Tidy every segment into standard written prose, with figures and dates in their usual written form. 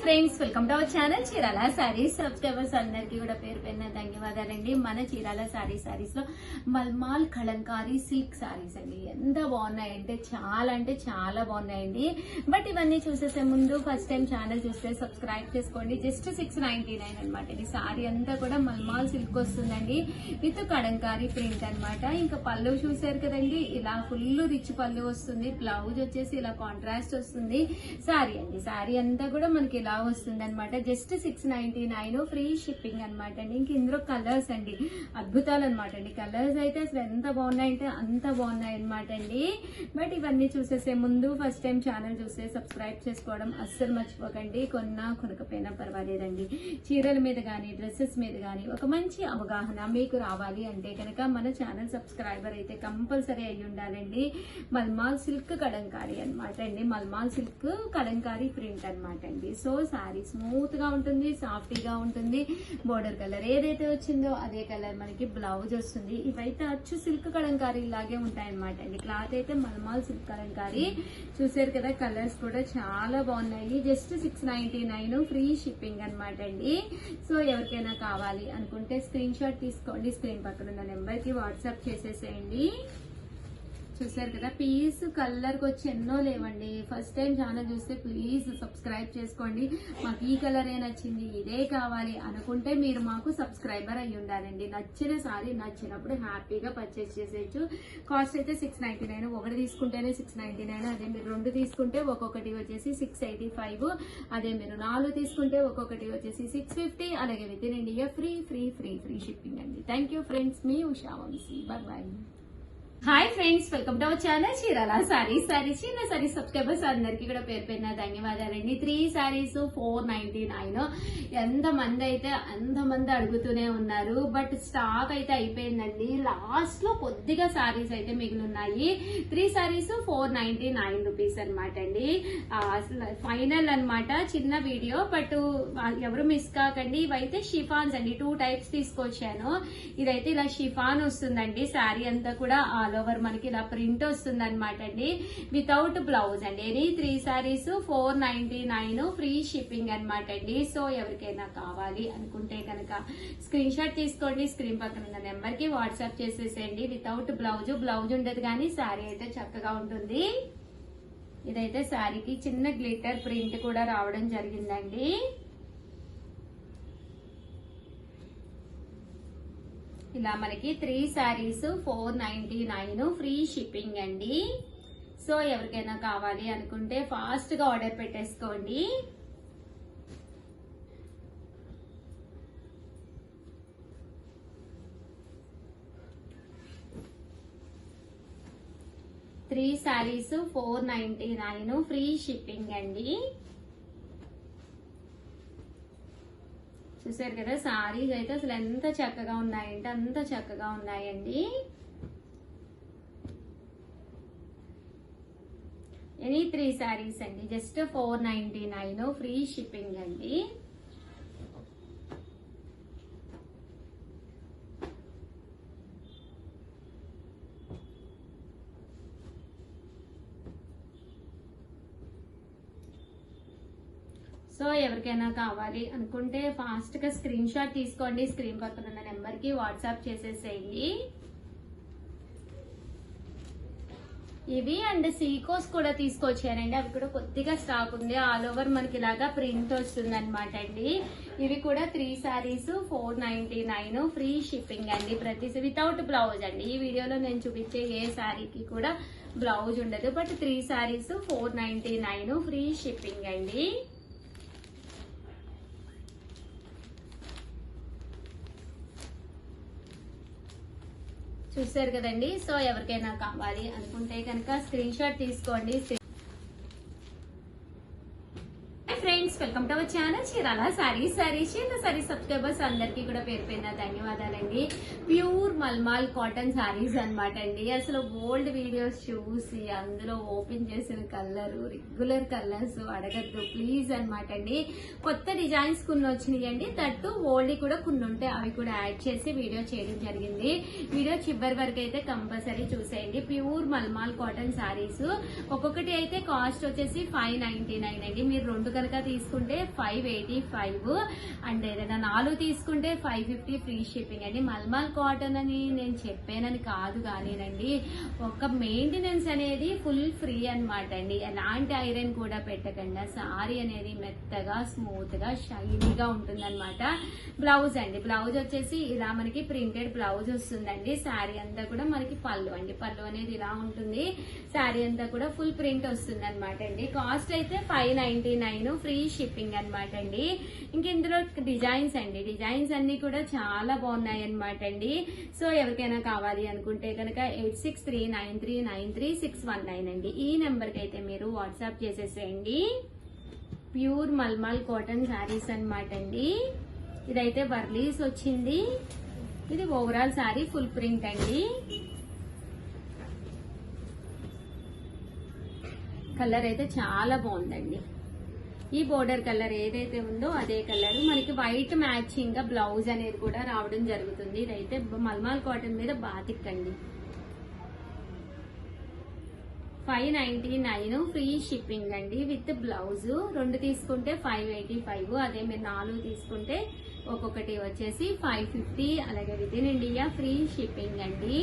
Friends, welcome to our channel Chirala saris. Subscribers అందరికీ కూడా పేరు పేరున ధన్యవాదాలండి. మన చీరాల సారీస్ లో మల్మాల్ కలంకారీ సిల్క్ సారీస్ అండి. ఎంత బాగున్నాయంటే చాలా బాగున్నాయండి. బట్ ఇవన్నీ చూసేసే ముందు ఫస్ట్ టైం ఛానల్ చూస్తే సబ్స్క్రైబ్ చేసుకోండి. జస్ట్ 699 అనమాట. ఈ సారీ అంతా కూడా మల్మాల్ సిల్క్ వస్తుందండి, విత్ కలంకారీ ప్రింట్ అనమాట. ఇంకా పళ్ళు చూసారు కదండి, ఇలా ఫుల్ రిచ్ పళ్ళు వస్తుంది. బ్లౌజ్ వచ్చేసి ఇలా కాంట్రాస్ట్ వస్తుంది. సారీ అండి, సారీ అంతా కూడా మనకి ఇలా వస్తుంది అనమాట. జస్ట్ 699 ఫ్రీ షిప్పింగ్ అనమాట అండి. ఇంక ఇందులో కలర్స్ అండి, అద్భుతాలు అనమాట అండి. కలర్స్ అయితే అసలు ఎంత బాగున్నాయంటే అంత బాగున్నాయి అనమాట అండి. బట్ ఇవన్నీ చూసేసే ముందు ఫస్ట్ టైం ఛానల్ చూస్తే సబ్స్క్రైబ్ చేసుకోవడం అస్సలు మర్చిపోకండి. కొనకపోయినా పర్వాలేదండి. చీరల మీద కానీ డ్రెస్సెస్ మీద కానీ ఒక మంచి అవగాహన మీకు రావాలి అంటే కనుక మన ఛానల్ సబ్స్క్రైబర్ అయితే కంపల్సరీ అయ్యి ఉండాలండి. మల్మాల్ సిల్క్ కలంకారీ అనమాట అండి. మల్మాల్ సిల్క్ కలంకారీ ప్రింట్ అనమాట అండి. సో సారీ స్మూత్ గా ఉంటుంది, సాఫ్టీగా ఉంటుంది. బోర్డర్ కలర్ ఏదైతే వచ్చిందో అదే కలర్ మనకి బ్లౌజ్ వస్తుంది. ఇవైతే అచ్చు సిల్క్ కలంకారీ లాగే ఉంటాయన్నమాట అండి. క్లాత్ అయితే మల్మాల్ సిల్క్ కలంకారీ. చూసారు కదా, కలర్స్ కూడా చాలా బాగున్నాయి. జస్ట్ 699 ఫ్రీ షిప్పింగ్ అనమాట అండి. సో ఎవరికైనా కావాలి అనుకుంటే స్క్రీన్ షాట్ తీసుకోండి. స్క్రీన్ పక్కన ఉన్న నెంబర్ కి వాట్సాప్ చేసేసేయండి. చూసారు కదా, పీస్ కలర్ కి వచ్చి ఎన్నో లేవండి. ఫస్ట్ టైం ఛానల్ చూస్తే ప్లీజ్ సబ్స్క్రైబ్ చేసుకోండి. మాకు ఈ కలర్ ఏ నచ్చింది, ఇదే కావాలి అనుకుంటే మీరు మాకు సబ్స్క్రైబర్ అయ్యి ఉండాలండి. నచ్చిన సారీ నచ్చినప్పుడు హ్యాపీగా పర్చేస్ చేసేయచ్చు. కాస్ట్ అయితే 699. ఒకటి తీసుకుంటేనే 699. అదే మీరు 2 తీసుకుంటే ఒక్కొక్కటి వచ్చేసి 685. అదే మీరు 4 తీసుకుంటే ఒక్కొక్కటి వచ్చేసి 650. అలాగే within India free shipping అండి. థ్యాంక్ యూ ఫ్రెండ్స్, మీ Usha Vamsi. Bye. Hi friends, welcome to our channel Chirala sarees. చిన్న సారీస్ సబ్స్క్రైబర్స్ అందరికీ కూడా పేరు పేరున ధన్యవాదాలండి. 3 సారీస్ 499. ఎంతమంది అడుగుతూనే ఉన్నారు. బట్ స్టాక్ అయితే అయిపోయిందండి. లాస్ట్ లో కొద్దిగా సారీస్ అయితే మిగిలిన్నాయి. 3 సారీస్ 499 రూపీస్ అనమాట అండి. ఫైనల్ అనమాట. చిన్న వీడియో, బట్ ఎవరు మిస్ కాకండి. ఇవైతే షిఫాన్స్ అండి. 2 టైప్స్ తీసుకొచ్చాను. ఇదైతే ఇలా షిఫాన్ వస్తుందండి. శారీ అంతా కూడా ఆల్ ఓవర్ మనకి ఇలా ప్రింట్ వస్తుంది అనమాట అండి, వితౌట్ బ్లౌజ్ అండి. ఎనీ 3 సారీస్ 499 ఫ్రీ షిప్పింగ్ అనమాట అండి. సో ఎవరికైనా కావాలి అనుకుంటే కనుక స్క్రీన్ షాట్ తీసుకోండి. స్క్రీన్ పక్కన ఉన్న నెంబర్ కి వాట్సాప్ చేసేసేయండి. వితౌట్ బ్లౌజ్ ఉండదు, కానీ శారీ అయితే చక్కగా ఉంటుంది. ఇదైతే శారీకి చిన్న గ్లిటర్ ప్రింట్ కూడా రావడం జరిగిందండి. ఇలా మనకి 3 సారీస్ 499 ఫ్రీ షిప్పింగ్ అండి. సో ఎవరికైనా కావాలి అనుకుంటే ఫాస్ట్ గా ఆర్డర్ పెట్టేసుకోండి. త్రీ సారీస్ 499 ఫ్రీ షిప్పింగ్ అండి. చూసారు కదా, సారీస్ అయితే అసలు ఎంత చక్కగా ఉన్నాయంటే అంత చక్కగా ఉన్నాయండి. ఎనీ 3 సారీస్ అండి. జస్ట్ 499 ఫ్రీ షిప్పింగ్ అండి. సో ఎవరికైనా కావాలి అనుకుంటే ఫాస్ట్ గా స్క్రీన్ షాట్ తీసుకోండి. స్క్రీన్ పక్కన ఉన్న నెంబర్ కి వాట్సాప్ చేసేసేయండి. ఇవి అండ్ సీకోస్ కూడా తీసుకొచ్చానండి. అవి కూడా కొద్దిగా స్టాక్ ఉంది. ఆల్ ఓవర్ మనకి ఇలాగా ప్రింట్ వస్తుంది అనమాట అండి. ఇవి కూడా 3 సారీస్ 499 ఫ్రీ షిప్పింగ్ అండి. వితౌట్ బ్లౌజ్ అండి. ఈ వీడియోలో నేను చూపించే ఏ సారీకి కూడా బ్లౌజ్ ఉండదు. బట్ 3 సారీస్ 499 ఫ్రీ షిప్పింగ్ అండి. చూసారు కదండి. సో ఎవరికైనా కావాలి అనుకుంటే కనుక స్క్రీన్ షాట్ తీసుకోండి. Friends, welcome to our channel Chirala sarees. చిన్న సారీస్ సబ్స్క్రైబర్స్ అందరికీ కూడా పేరు పేరున ధన్యవాదాలండి. ప్యూర్ మల్మాల్ కాటన్ సారీస్ అనమాట అండి. అసలు ఓల్డ్ వీడియోస్ చూసి అందులో ఓపెన్ చేసిన కలర్ రెగ్యులర్ కలర్స్ అడగద్దు ప్లీజ్ అనమాట అండి. కొత్త డిజైన్స్ కొన్ని వచ్చినాయి అండి. తట్టు ఓల్డ్ కూడా కొన్ని ఉంటే అవి కూడా యాడ్ చేసి వీడియో చేయడం జరిగింది. వీడియో చివరి వరకు అయితే కంపల్సరీ చూసేయండి. ప్యూర్ మల్మాల్ కాటన్ సారీస్ ఒక్కొక్కటి అయితే కాస్ట్ వచ్చేసి 599 అండి. మీరు 2 కనుక తీసుకుంటే తీసుకుంటే 585 అండ్ ఏదైనా 4 తీసుకుంటే 550 ఫ్రీ షిప్పింగ్ అండి. మల్మల్ కాటన్ అని నేను చెప్పానని కాదు కానీనండి, ఒక మెయింటెనెన్స్ అనేది ఫుల్ ఫ్రీ అనమాట అండి. ఎలాంటి ఐరన్ కూడా పెట్టకుండా సారీ అనేది మెత్తగా స్మూత్ గా షైనీగా ఉంటుంది అనమాట. బ్లౌజ్ అండి, బ్లౌజ్ వచ్చేసి ఇలా మనకి ప్రింటెడ్ బ్లౌజ్ వస్తుందండి. శారీ అంతా కూడా మనకి పళ్ళు అండి, పళ్ళు అనేది ఇలా ఉంటుంది. శారీ అంతా కూడా ఫుల్ ప్రింట్ వస్తుంది అనమాట అండి. కాస్ట్ అయితే 599 ఫ్రీ షిప్పింగ్ అనమాట అండి. ఇంక ఇందులో డిజైన్స్ అండి, డిజైన్స్ అన్ని కూడా చాలా బాగున్నాయి అనమాట అండి. సో ఎవరికైనా కావాలి అనుకుంటే కనుక 8639393619 అండి. ఈ నెంబర్ కి అయితే మీరు వాట్సాప్ చేసేసేయండి. ప్యూర్ మల్మల్ కాటన్ శారీస్ అనమాట అండి. ఇదైతే వర్లీస్ వచ్చింది. ఇది ఓవరాల్ శారీ ఫుల్ ప్రింట్ అండి. కలర్ అయితే చాలా బాగుందండి. ఈ బోర్డర్ కలర్ ఏదైతే ఉందో అదే కలర్ మనకి వైట్ మ్యాచింగ్ గా బ్లౌజ్ అనేది కూడా రావడం జరుగుతుంది. ఇదైతే మల్మల్ కాటన్ మీద బాతిక్ అండి. 599 ఫ్రీ షిప్పింగ్ అండి విత్ బ్లౌజ్. 2 తీసుకుంటే 585, అదే మీరు 4 తీసుకుంటే ఒక్కొక్కటి వచ్చేసి 550. అలాగే within India free shipping అండి.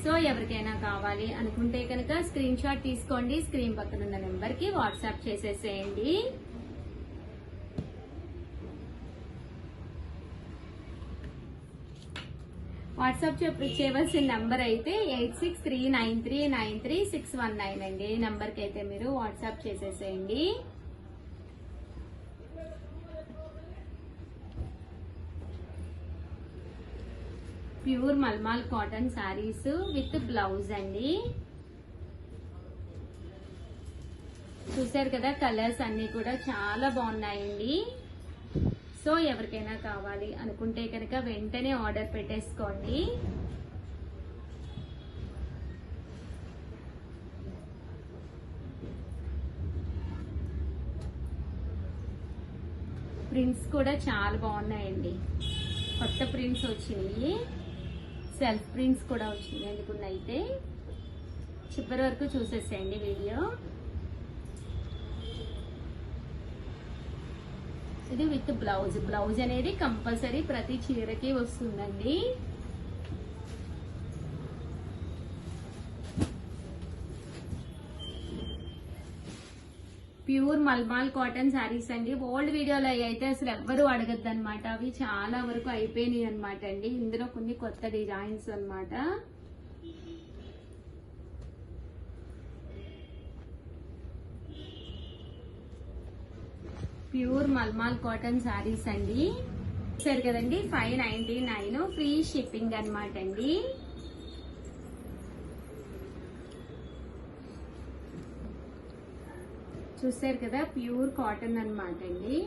సో ఎవరికైనా కావాలి అనుకుంటే కనుక స్క్రీన్ షాట్ తీసుకోండి, స్క్రీన్ పక్కన ఉన్న నెంబర్ కి వాట్సాప్ చేసేసేయండి. వాట్సాప్ చేయవలసిన నంబర్ అయితే 8639393619 అండి. ఈ నంబర్ కి అయితే మీరు వాట్సాప్ చేసేసేయండి. Pure mulmul cotton saris with blouse అండి. చూసారు కదా, కలర్స్ అన్ని కూడా చాలా బాగున్నాయండి. సో ఎవరికైనా కావాలి అనుకుంటే కనుక వెంటనే ఆర్డర్ పెట్టేసుకోండి. ప్రింట్స్ కూడా చాలా బాగున్నాయండి. కొత్త ప్రింట్స్ వచ్చినాయి, సెల్ఫ్ ప్రింట్స్ కూడా వచ్చినాయి. ఎందుకున్నైతే చివరి వరకు చూసేసేయండి వీడియో. ఇది విత్ బ్లౌజ్. బ్లౌజ్ అనేది కంపల్సరీ ప్రతి చీరకి వస్తుందండి. ప్యూర్ మల్మాల్ కాటన్ శారీస్ అండి. ఓల్డ్ వీడియోలో అయితే అసలు ఎవ్వరూ అడగద్దు అనమాట, అవి చాలా వరకు అయిపోయినాయి అనమాట అండి. ఇందులో కొన్ని కొత్త డిజైన్స్ అన్నమాట. ప్యూర్ మల్మాల్ కాటన్ శారీస్ అండి. సరే కదండి, 599 ఫ్రీ షిప్పింగ్ అనమాట అండి. చూసారు కదా, ప్యూర్ కాటన్ అన్నమాట అండి.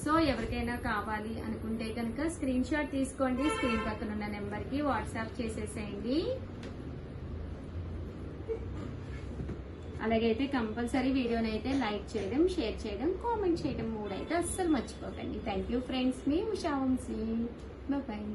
సో ఎవరికైనా కావాలి అనుకుంటే కనుక స్క్రీన్ షాట్ తీసుకోండి, స్క్రీన్ పక్కన ఉన్న నెంబర్ కి వాట్సాప్ చేసేసేయండి. అలాగైతే కంపల్సరీ వీడియోని అయితే లైక్ చేయడం, షేర్ చేయడం, కామెంట్ చేయడం 3 అయితే అస్సలు మర్చిపోకండి. థ్యాంక్ యూ ఫ్రెండ్స్, మీ ఉషా వంశీ. బాయ్.